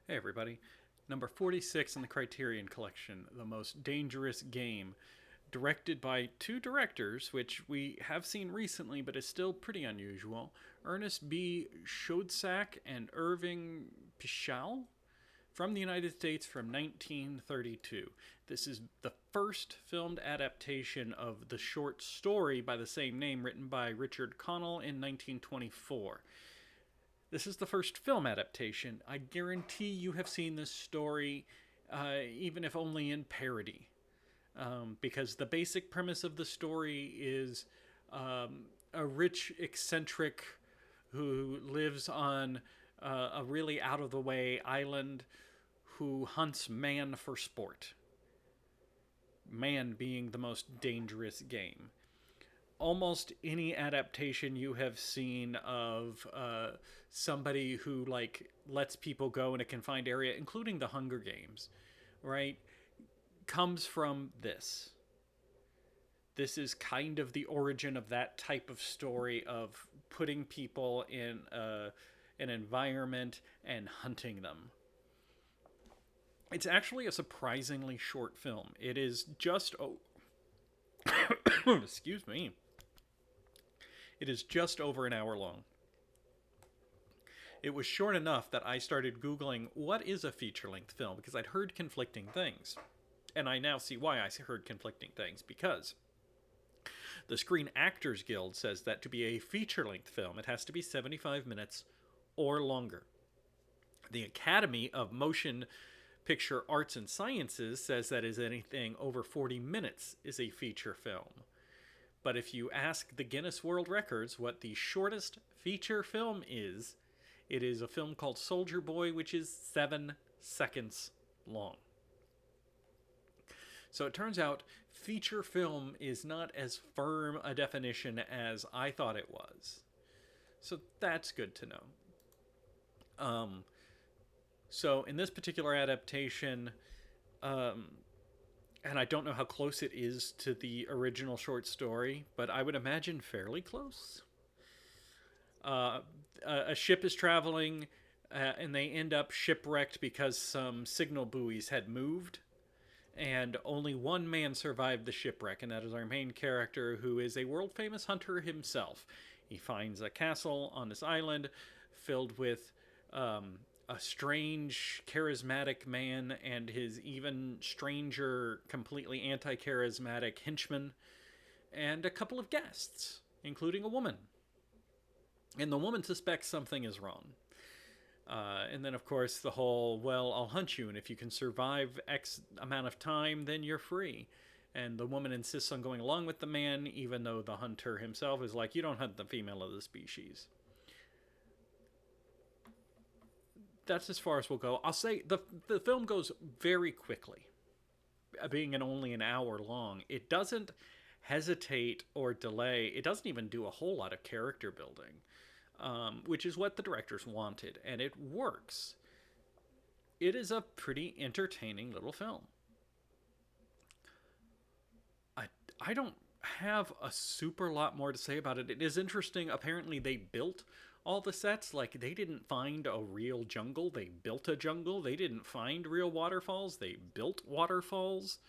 Hey everybody. Number 46 in the Criterion collection, The Most Dangerous Game, directed by two directors, which we have seen recently but is still pretty unusual, Ernest B. Schoedsack and Irving Pichal, from the United States from 1932. This is the first filmed adaptation of the short story by the same name written by Richard Connell in 1924. This is the first film adaptation. I guarantee you have seen this story, even if only in parody. Because the basic premise of the story is a rich eccentric who lives on a really out of the way island who hunts man for sport. Man being the most dangerous game. Almost any adaptation you have seen of somebody who lets people go in a confined area, including the Hunger Games, right, comes from this. This is kind of the origin of that type of story of putting people in an environment and hunting them. It's actually a surprisingly short film. It is just excuse me. It is just over an hour long. It was short enough that I started Googling what is a feature-length film because I'd heard conflicting things. And I now see why I heard conflicting things, because the Screen Actors Guild says that to be a feature-length film, it has to be 75 minutes or longer. The Academy of Motion Picture Arts and Sciences says that is anything over 40 minutes is a feature film. But if you ask the Guinness World Records what the shortest feature film is, it is a film called Soldier Boy, which is 7 seconds long. So it turns out feature film is not as firm a definition as I thought it was. So that's good to know. So in this particular adaptation, and I don't know how close it is to the original short story, but I would imagine fairly close. A ship is traveling, and they end up shipwrecked because some signal buoys had moved, and only one man survived the shipwreck, and that is our main character, who is a world-famous hunter himself. He finds a castle on this island filled with a strange, charismatic man and his even stranger, completely anti-charismatic henchman, and a couple of guests, including a woman. And the woman suspects something is wrong. And then, of course, the whole, well, I'll hunt you, and if you can survive X amount of time, then you're free. And the woman insists on going along with the man, even though the hunter himself is like, you don't hunt the female of the species. That's as far as we'll go. I'll say the film goes very quickly, being only an hour long. It doesn't hesitate or delay. It doesn't even do a whole lot of character building, which is what the directors wanted, and it works. It is a pretty entertaining little film. I don't have a super lot more to say about it. It is interesting. Apparently, they built all the sets. Like, they didn't find a real jungle. They built a jungle. They didn't find real waterfalls. They built waterfalls.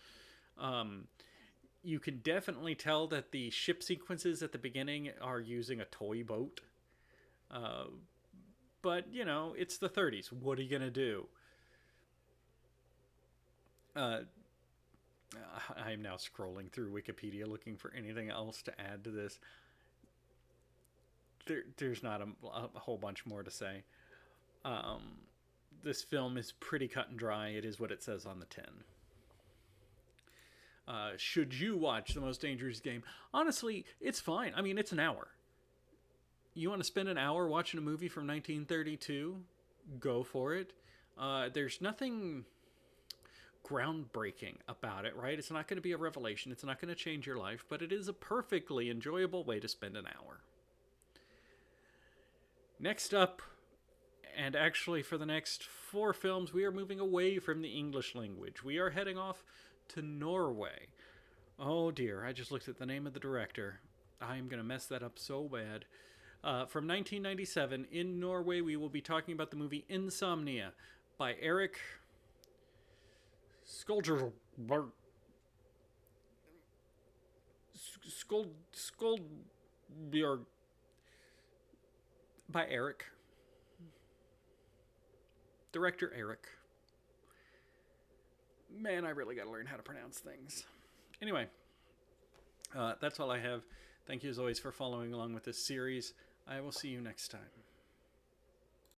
You can definitely tell that the ship sequences at the beginning are using a toy boat. But, you know, it's the 30s. What are you going to do? I'm now scrolling through Wikipedia looking for anything else to add to this. There's not a whole bunch more to say. This film is pretty cut and dry. It is what it says on the tin. Should you watch The Most Dangerous Game? Honestly, it's fine. I mean, it's an hour. You want to spend an hour watching a movie from 1932? Go for it. There's nothing groundbreaking about it, right? It's not going to be a revelation. It's not going to change your life, but it is a perfectly enjoyable way to spend an hour. Next up, and actually for the next 4 films, we are moving away from the English language. We are heading off to Norway. Oh dear, I just looked at the name of the director. I am going to mess that up so bad. From 1997, in Norway, we will be talking about the movie Insomnia by Eric Skolder. Skoldbjörg. By Eric. Director Eric. Man, I really got to learn how to pronounce things. Anyway, that's all I have. Thank you as always for following along with this series. I will see you next time.